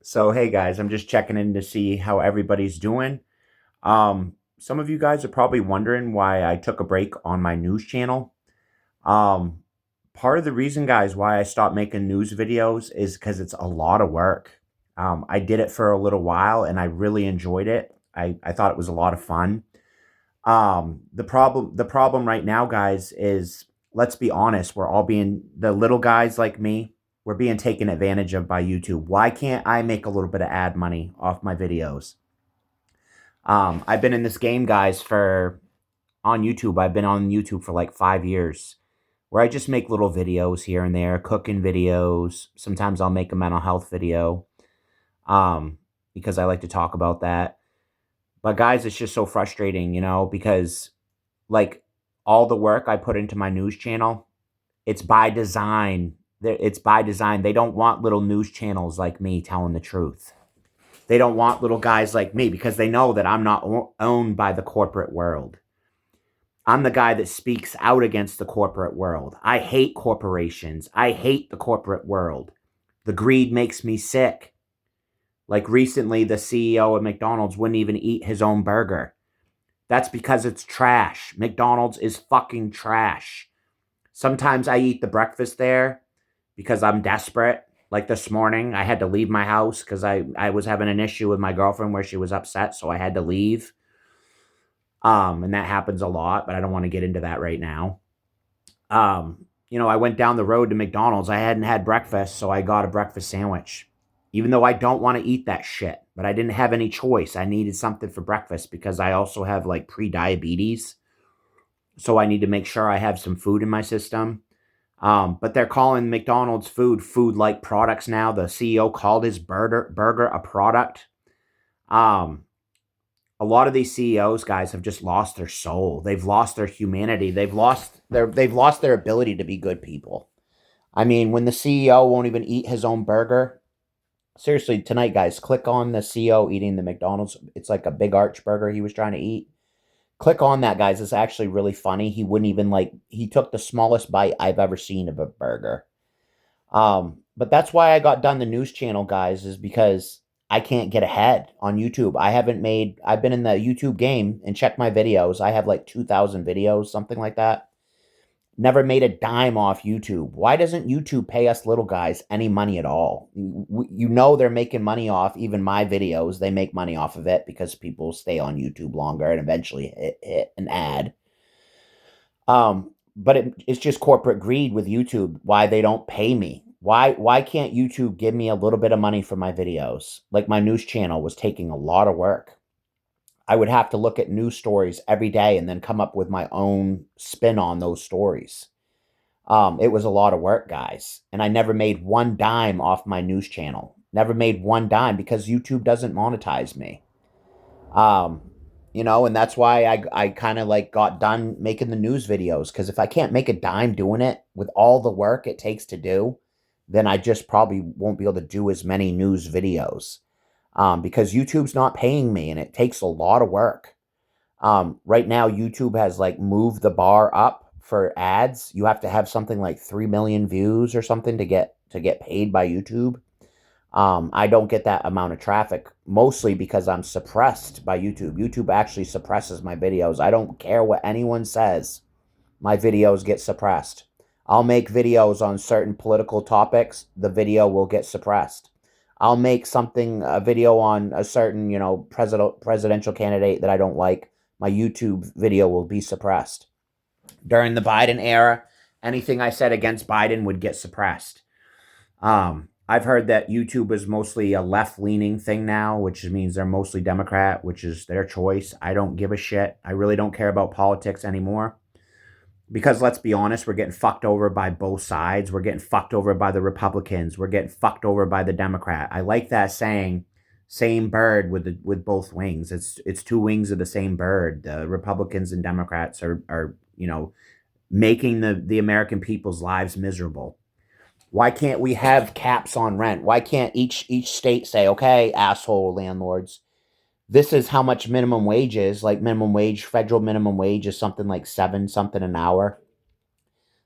So, hey guys, I'm just checking in to see how everybody's doing. Some of you guys are probably wondering why I took a break on my news channel. Um, Part of the reason, guys, why I stopped making news videos is because it's a lot of work. I did it for a little while and I really enjoyed it. I thought it was a lot of fun. The problem right now, guys, is let's be honest, we're all being the little guys like me, we're being taken advantage of by YouTube. Why can't I make a little bit of ad money off my videos? I've been in this game, guys, for on YouTube. I've been on YouTube for like 5 years, where I just make little videos here and there, cooking videos. Sometimes I'll make a mental health video, um, because I like to talk about that. But guys, it's just so frustrating, because like all the work I put into my news channel, it's by design. It's by design. They don't want little news channels like me telling the truth. They don't want little guys like me because they know that I'm not owned by the corporate world. I'm the guy that speaks out against the corporate world. I hate corporations. I hate the corporate world. The greed makes me sick. Like recently, the CEO of McDonald's wouldn't even eat his own burger. That's because it's trash. McDonald's is fucking trash. Sometimes I eat the breakfast there because I'm desperate. Like this morning, I had to leave my house because I was having an issue with my girlfriend where she was upset, so I had to leave. And that happens a lot, but I don't want to get into that right now. I went down the road to McDonald's. I hadn't had breakfast, so I got a breakfast sandwich. Even though I don't want to eat that shit, but I didn't have any choice. I needed something for breakfast because I also have like pre-diabetes. So I need to make sure I have some food in my system. But they're calling McDonald's food like products now. The CEO called his burger a product. Um, a lot of these CEOs, guys, have just lost their soul. They've lost their humanity. They've lost their ability to be good people. I mean, when the CEO won't even eat his own burger. Seriously, tonight, guys, click on the CEO eating the McDonald's. It's like a big arch burger he was trying to eat. Click on that, guys. It's actually really funny. He wouldn't even he took the smallest bite I've ever seen of a burger. But that's why I got done the news channel, guys, is because I can't get ahead on YouTube. I've been in the YouTube game and checked my videos. I have like 2,000 videos, something like that. Never made a dime off YouTube. Why doesn't YouTube pay us little guys any money at all? They're making money off even my videos. They make money off of it because people stay on YouTube longer and eventually hit an ad. But it's just corporate greed with YouTube. Why they don't pay me? Why can't YouTube give me a little bit of money for my videos? Like my news channel was taking a lot of work. I would have to look at news stories every day and then come up with my own spin on those stories. It was a lot of work, guys, and I never made one dime off my news channel. Never made one dime because YouTube doesn't monetize me. Um, and that's why I kind of like got done making the news videos because if I can't make a dime doing it with all the work it takes to do, then I just probably won't be able to do as many news videos. Because YouTube's not paying me and it takes a lot of work. Right now, YouTube has like moved the bar up for ads. You have to have something like 3 million views or something to get paid by YouTube. I don't get that amount of traffic, mostly because I'm suppressed by YouTube. YouTube actually suppresses my videos. I don't care what anyone says. My videos get suppressed. I'll make videos on certain political topics. The video will get suppressed. I'll make a video on a certain, presidential candidate that I don't like. My YouTube video will be suppressed. During the Biden era, anything I said against Biden would get suppressed. I've heard that YouTube is mostly a left-leaning thing now, which means they're mostly Democrat, which is their choice. I don't give a shit. I really don't care about politics anymore. Because let's be honest, we're getting fucked over by both sides. We're getting fucked over by the Republicans. We're getting fucked over by the Democrat. I like that saying, same bird with both wings. It's two wings of the same bird. The Republicans and Democrats are making the American people's lives miserable. Why can't we have caps on rent? Why can't each state say, okay, asshole landlords, this is how much minimum wage is? Like minimum wage, federal minimum wage is something like 7 something an hour.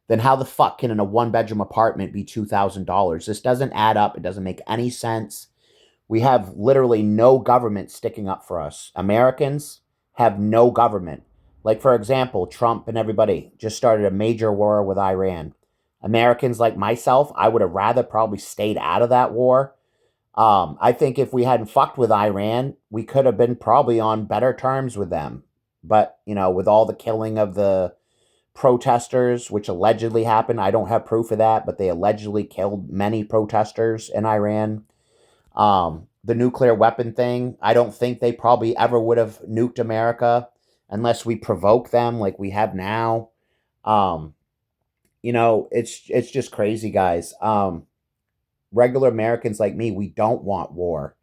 Then how the fuck can in a one bedroom apartment be $2,000? This doesn't add up. It doesn't make any sense. We have literally no government sticking up for us. Americans have no government. Like, for example, Trump and everybody just started a major war with Iran. Americans like myself, I would have rather probably stayed out of that war. I think if we hadn't fucked with Iran, we could have been probably on better terms with them. But, with all the killing of the protesters, which allegedly happened, I don't have proof of that, but they allegedly killed many protesters in Iran. The nuclear weapon thing, I don't think they probably ever would have nuked America unless we provoke them like we have now. Um, it's just crazy, guys. Regular Americans like me, we don't want war.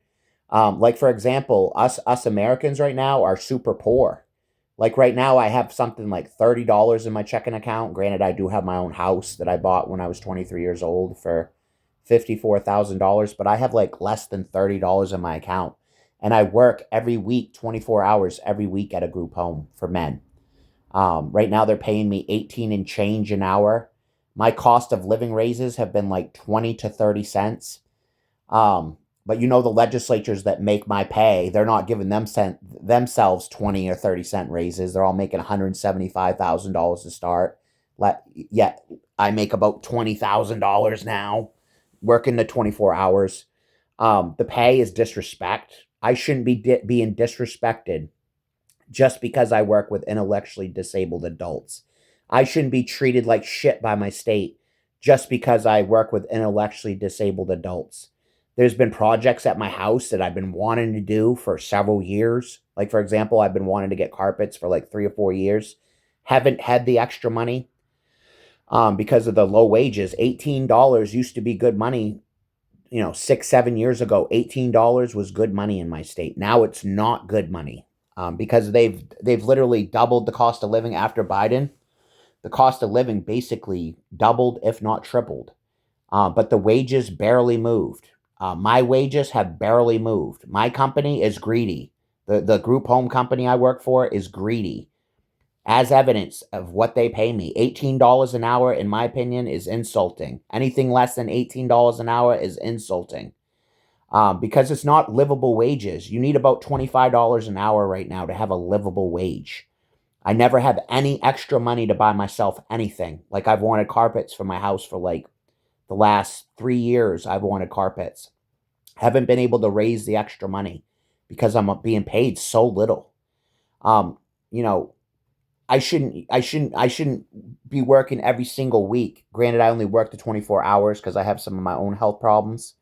Like, for example, us Americans right now are super poor. Like right now, I have something like $30 in my checking account. Granted, I do have my own house that I bought when I was 23 years old for $54,000, but I have like less than $30 in my account. And I work every week, 24 hours every week at a group home for men. Right now, they're paying me 18 and change an hour. My cost of living raises have been like 20 to 30 cents. But the legislatures that make my pay, they're not giving themselves 20 or 30 cent raises. They're all making $175,000 to start. Yet I make about $20,000 now, working the 24 hours. The pay is disrespect. I shouldn't be being disrespected just because I work with intellectually disabled adults. I shouldn't be treated like shit by my state just because I work with intellectually disabled adults. There's been projects at my house that I've been wanting to do for several years. Like, for example, I've been wanting to get carpets for like 3 or 4 years. Haven't had the extra money because of the low wages. $18 used to be good money, 6, 7 years ago. $18 was good money in my state. Now it's not good money because they've literally doubled the cost of living after Biden. The cost of living basically doubled, if not tripled. But the wages barely moved. My wages have barely moved. My company is greedy. The group home company I work for is greedy. As evidence of what they pay me, $18 an hour, in my opinion, is insulting. Anything less than $18 an hour is insulting. Because it's not livable wages. You need about $25 an hour right now to have a livable wage. I never have any extra money to buy myself anything. Like, I've wanted carpets for my house for like the last 3 years. I've wanted carpets. Haven't been able to raise the extra money because I'm being paid so little. Um, you know, I shouldn't be working every single week. Granted, I only work the 24 hours because I have some of my own health problems.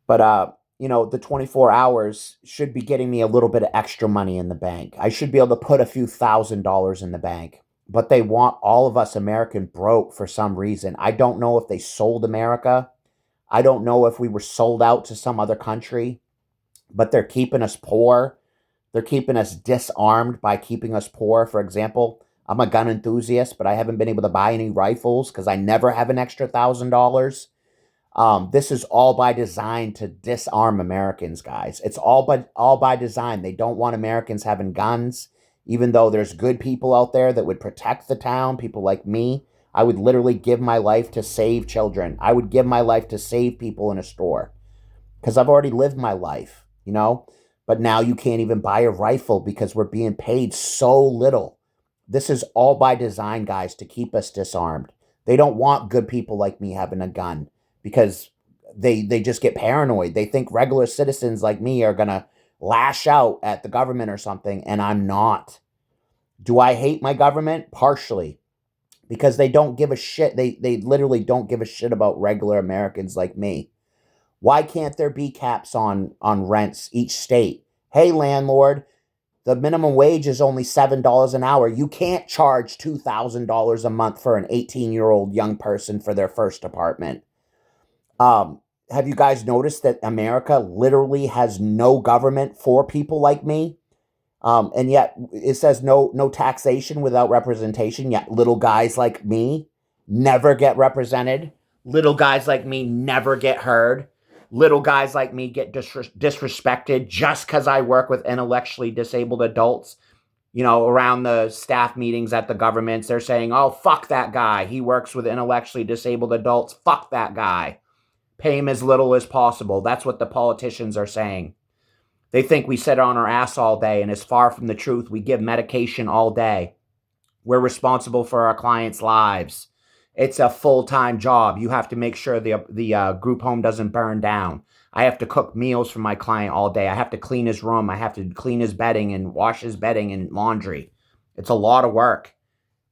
But the 24 hours should be getting me a little bit of extra money in the bank. I should be able to put a few $1,000s in the bank. But they want all of us American broke for some reason. I don't know if they sold America. I don't know if we were sold out to some other country, but they're keeping us poor. They're keeping us disarmed by keeping us poor. For example, I'm a gun enthusiast, but I haven't been able to buy any rifles because I never have an extra $1,000. This is all by design to disarm Americans, guys. It's all by design. They don't want Americans having guns, even though there's good people out there that would protect the town, people like me. I would literally give my life to save children. I would give my life to save people in a store because I've already lived my life, But now you can't even buy a rifle because we're being paid so little. This is all by design, guys, to keep us disarmed. They don't want good people like me having a gun because they just get paranoid. They think regular citizens like me are going to lash out at the government or something, and I'm not. Do I hate my government? Partially. Because they don't give a shit. They literally don't give a shit about regular Americans like me. Why can't there be caps on rents each state? Hey, landlord, the minimum wage is only $7 an hour. You can't charge $2,000 a month for an 18-year-old young person for their first apartment. Have you guys noticed that America literally has no government for people like me? And yet it says no taxation without representation. Yet little guys like me never get represented. Little guys like me never get heard. Little guys like me get disrespected just because I work with intellectually disabled adults. Around the staff meetings at the governments, they're saying, oh, fuck that guy. He works with intellectually disabled adults. Fuck that guy. Pay them as little as possible. That's what the politicians are saying. They think we sit on our ass all day, and it's far from the truth. We give medication all day. We're responsible for our clients' lives. It's a full-time job. You have to make sure the group home doesn't burn down. I have to cook meals for my client all day. I have to clean his room. I have to clean his bedding and wash his bedding and laundry. It's a lot of work.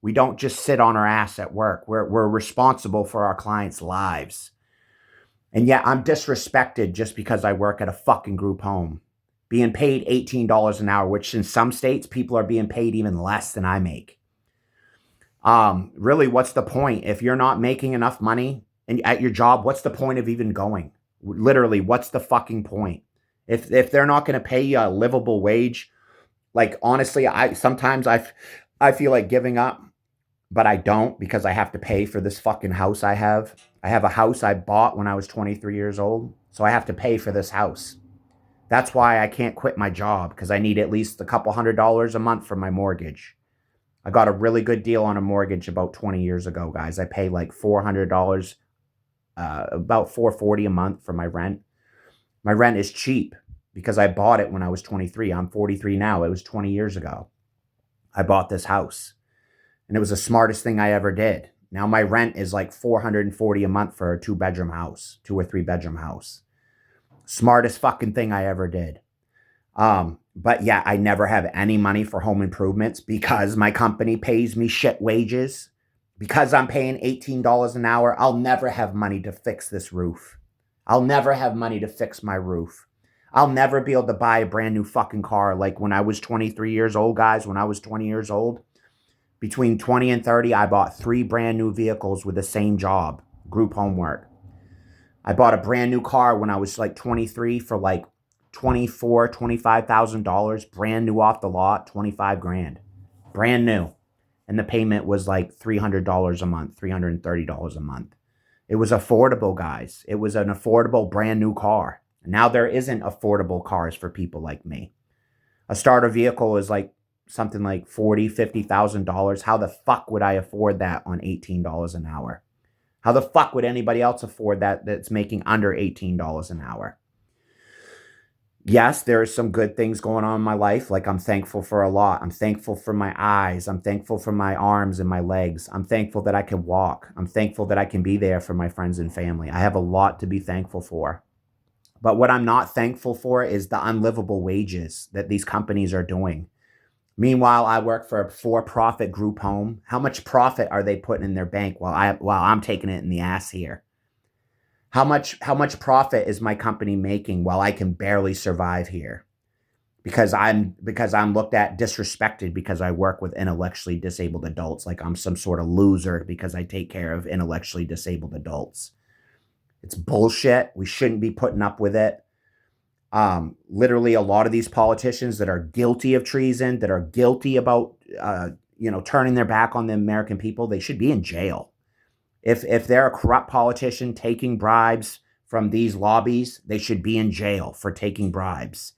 We don't just sit on our ass at work. We're responsible for our clients' lives. And yet I'm disrespected just because I work at a fucking group home. Being paid $18 an hour, which in some states, people are being paid even less than I make. Really, what's the point? If you're not making enough money at your job, what's the point of even going? Literally, what's the fucking point? If they're not going to pay you a livable wage, like honestly, sometimes I feel like giving up, but I don't, because I have to pay for this fucking house I have. I have a house I bought when I was 23 years old, so I have to pay for this house. That's why I can't quit my job, because I need at least a couple $100 a month for my mortgage. I got a really good deal on a mortgage about 20 years ago, guys. I pay like $400, about $440 a month for my rent. My rent is cheap because I bought it when I was 23. I'm 43 now. It was 20 years ago. I bought this house, and it was the smartest thing I ever did. Now my rent is like $440 a month for a 2-bedroom house, 2 or 3-bedroom house. Smartest fucking thing I ever did. But yeah, I never have any money for home improvements because my company pays me shit wages. Because I'm paying $18 an hour, I'll never have money to fix this roof. I'll never have money to fix my roof. I'll never be able to buy a brand new fucking car like when I was 23 years old, guys. When I was 20 years old, between 20 and 30, I bought 3 brand new vehicles with the same job, group homework. I bought a brand new car when I was like 23 for like $25,000, brand new off the lot, 25 grand, brand new. And the payment was like $300 a month, $330 a month. It was affordable, guys. It was an affordable brand new car. Now there isn't affordable cars for people like me. A starter vehicle is like something like $40,000, $50,000. How the fuck would I afford that on $18 an hour? How the fuck would anybody else afford that that's making under $18 an hour? Yes, there are some good things going on in my life. Like I'm thankful for a lot. I'm thankful for my eyes. I'm thankful for my arms and my legs. I'm thankful that I can walk. I'm thankful that I can be there for my friends and family. I have a lot to be thankful for. But what I'm not thankful for is the unlivable wages that these companies are doing. Meanwhile, I work for a for-profit group home. How much profit are they putting in their bank while I'm taking it in the ass here? How much profit is my company making while I can barely survive here? Because I'm looked at, disrespected because I work with intellectually disabled adults, like I'm some sort of loser because I take care of intellectually disabled adults. It's bullshit. We shouldn't be putting up with it. Literally, a lot of these politicians that are guilty of treason, that are guilty about turning their back on the American people, they should be in jail. If they're a corrupt politician taking bribes from these lobbies, they should be in jail for taking bribes,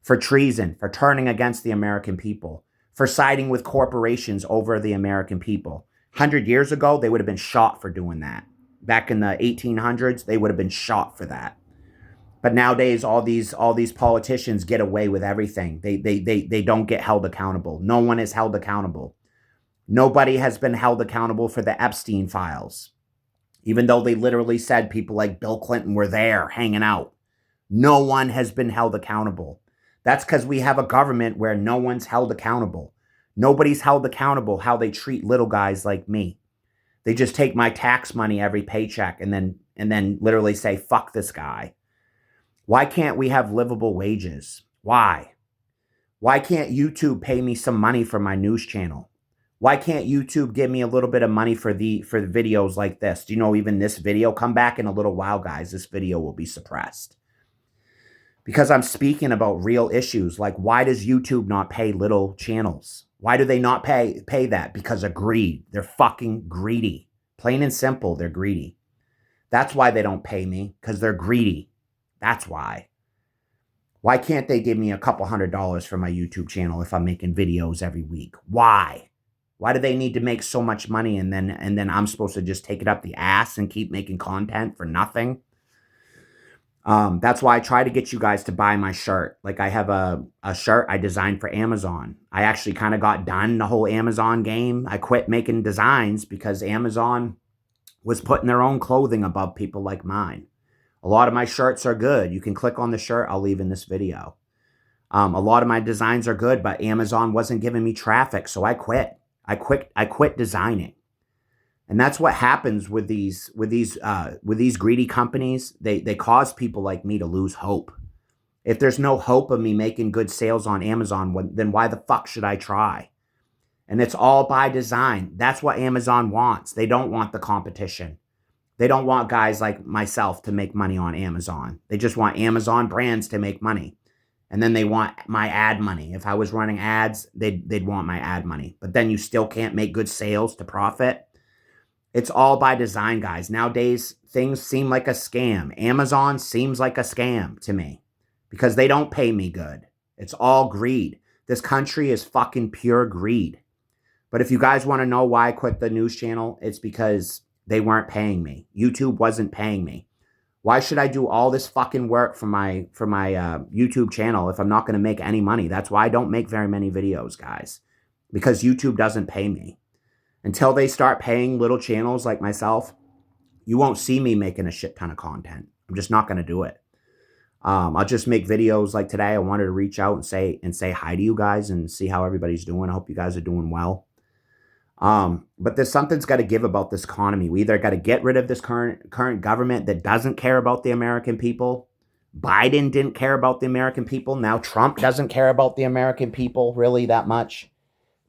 for treason, for turning against the American people, for siding with corporations over the American people. 100 years ago, they would have been shot for doing that. Back in the 1800s, they would have been shot for that. But nowadays, all these politicians get away with everything. They don't get held accountable. No one is held accountable. Nobody has been held accountable for the Epstein files, even though they literally said people like Bill Clinton were there hanging out. No one has been held accountable. That's because we have a government where no one's held accountable. Nobody's held accountable how they treat little guys like me. They just take my tax money every paycheck and then literally say, fuck this guy. Why can't we have livable wages? Why? Why can't YouTube pay me some money for my news channel? Why can't YouTube give me a little bit of money for the videos like this? Do you know even this video? Come back in a little while, guys. This video will be suppressed. Because I'm speaking about real issues. Like, why does YouTube not pay little channels? Why do they not pay that? Because of greed. They're fucking greedy. Plain and simple, they're greedy. That's why they don't pay me, because they're greedy. That's why. Why can't they give me a couple $100 for my YouTube channel if I'm making videos every week? Why? Why do they need to make so much money and then I'm supposed to just take it up the ass and keep making content for nothing? That's why I try to get you guys to buy my shirt. Like I have a shirt I designed for Amazon. I actually kind of got done the whole Amazon game. I quit making designs because Amazon was putting their own clothing above people like mine. A lot of my shirts are good. You can click on the shirt I'll leave in this video. A lot of my designs are good, but Amazon wasn't giving me traffic, so I quit. I quit designing. And that's what happens with these greedy companies. They cause people like me to lose hope. If there's no hope of me making good sales on Amazon, then why the fuck should I try? And it's all by design. That's what Amazon wants. They don't want the competition. They don't want guys like myself to make money on Amazon. They just want Amazon brands to make money. And then they want my ad money. If I was running ads, they'd want my ad money. But then you still can't make good sales to profit. It's all by design, guys. Nowadays, things seem like a scam. Amazon seems like a scam to me because they don't pay me good. It's all greed. This country is fucking pure greed. But if you guys want to know why I quit the news channel, it's because they weren't paying me. YouTube wasn't paying me. Why should I do all this fucking work for my YouTube channel if I'm not going to make any money? That's why I don't make very many videos, guys, because YouTube doesn't pay me. Until they start paying little channels like myself, you won't see me making a shit ton of content. I'm just not going to do it. I'll just make videos like today. I wanted to reach out and say hi to you guys and see how everybody's doing. I hope you guys are doing well. But there's something's got to give about this economy. We either got to get rid of this current government that doesn't care about the American people. Biden didn't care about the American people. Now Trump doesn't care about the American people really that much.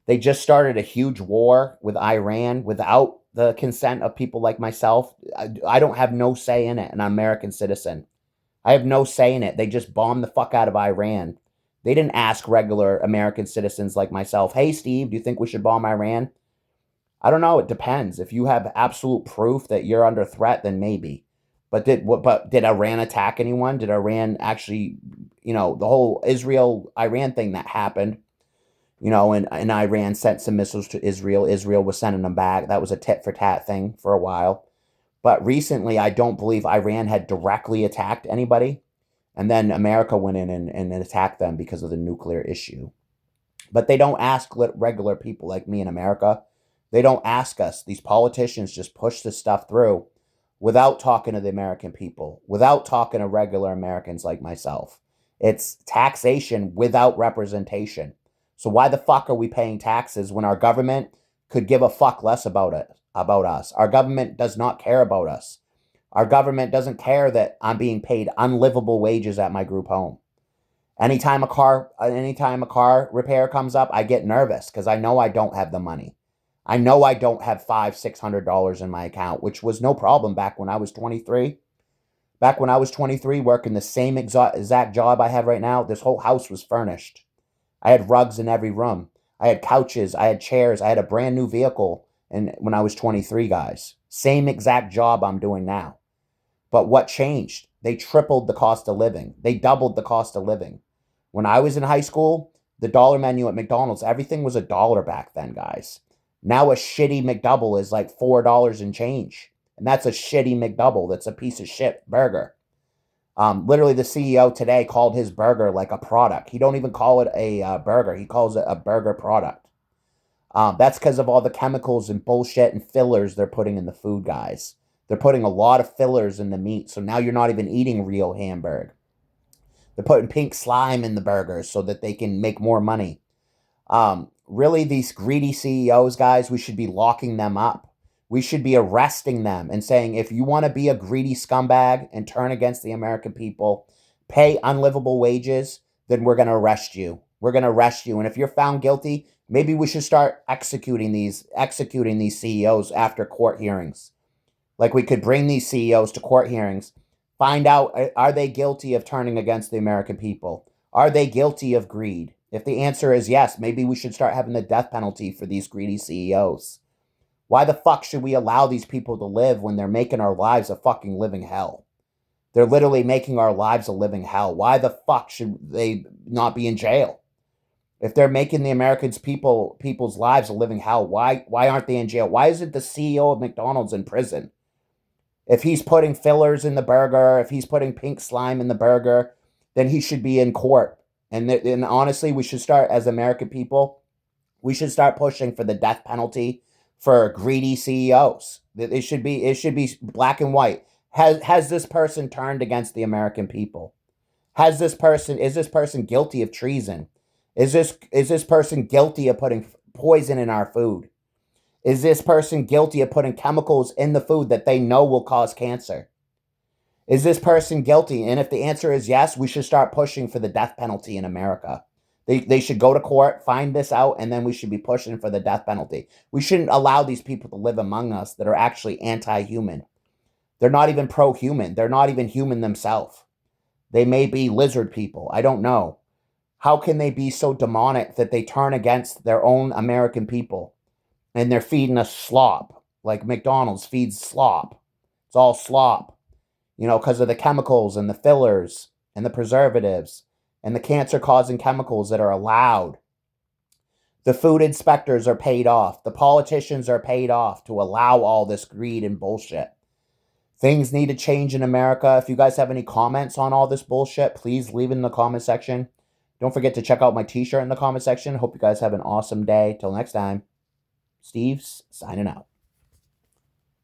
They just started a huge war with Iran without the consent of people like myself. I don't have no say in it, an American citizen. I have no say in it. They just bombed the fuck out of Iran. They didn't ask regular American citizens like myself, hey, Steve, do you think we should bomb Iran? I don't know. It depends. If you have absolute proof that you're under threat, then maybe. But did Iran attack anyone? Did Iran actually, the whole Israel-Iran thing that happened, and Iran sent some missiles to Israel. Israel was sending them back. That was a tit-for-tat thing for a while. But recently, I don't believe Iran had directly attacked anybody. And then America went in and attacked them because of the nuclear issue. But they don't ask regular people like me in America. They don't ask us. These politicians just push this stuff through without talking to the American people, without talking to regular Americans like myself. It's taxation without representation. So why the fuck are we paying taxes when our government could give a fuck less about us? Our government does not care about us. Our government doesn't care that I'm being paid unlivable wages at my group home. Anytime a car repair comes up, I get nervous because I know I don't have the money. I know I don't have $500-600 in my account, which was no problem back when I was 23. Back when I was 23, working the same exact job I have right now, this whole house was furnished. I had rugs in every room. I had couches. I had chairs. I had a brand new vehicle when I was 23, guys. Same exact job I'm doing now. But what changed? They tripled the cost of living. They doubled the cost of living. When I was in high school, the dollar menu at McDonald's, everything was $1 back then, guys. Now a shitty McDouble is like $4 and change. And that's a shitty McDouble. That's a piece of shit burger. Literally, the CEO today called his burger like a product. He don't even call it a burger. He calls it a burger product. That's because of all the chemicals and bullshit and fillers they're putting in the food, guys. They're putting a lot of fillers in the meat, so now you're not even eating real hamburger. They're putting pink slime in the burgers so that they can make more money. Really, these greedy CEOs, guys, we should be locking them up. We should be arresting them and saying, if you want to be a greedy scumbag and turn against the American people, pay unlivable wages, then we're going to arrest you. We're going to arrest you. And if you're found guilty, maybe we should start executing these CEOs after court hearings. Like we could bring these CEOs to court hearings, find out, are they guilty of turning against the American people? Are they guilty of greed? If the answer is yes, maybe we should start having the death penalty for these greedy CEOs. Why the fuck should we allow these people to live when they're making our lives a fucking living hell? They're literally making our lives a living hell. Why the fuck should they not be in jail? If they're making the Americans people's lives a living hell, why aren't they in jail? Why isn't the CEO of McDonald's in prison? If he's putting fillers in the burger, if he's putting pink slime in the burger, then he should be in court. And honestly, we should start, as American people, we should start pushing for the death penalty for greedy CEOs. It should be black and white. Has this person turned against the American people? Is this person guilty of treason? Is this person guilty of putting poison in our food? Is this person guilty of putting chemicals in the food that they know will cause cancer? Is this person guilty? And if the answer is yes, we should start pushing for the death penalty in America. They should go to court, find this out, and then we should be pushing for the death penalty. We shouldn't allow these people to live among us that are actually anti-human. They're not even pro-human. They're not even human themselves. They may be lizard people. I don't know. How can they be so demonic that they turn against their own American people? And they're feeding us slop, like McDonald's feeds slop. It's all slop, because of the chemicals and the fillers and the preservatives and the cancer-causing chemicals that are allowed. The food inspectors are paid off. The politicians are paid off to allow all this greed and bullshit. Things need to change in America. If you guys have any comments on all this bullshit, please leave it in the comment section. Don't forget to check out my t-shirt in the comment section. Hope you guys have an awesome day. Till next time. Steve's signing out.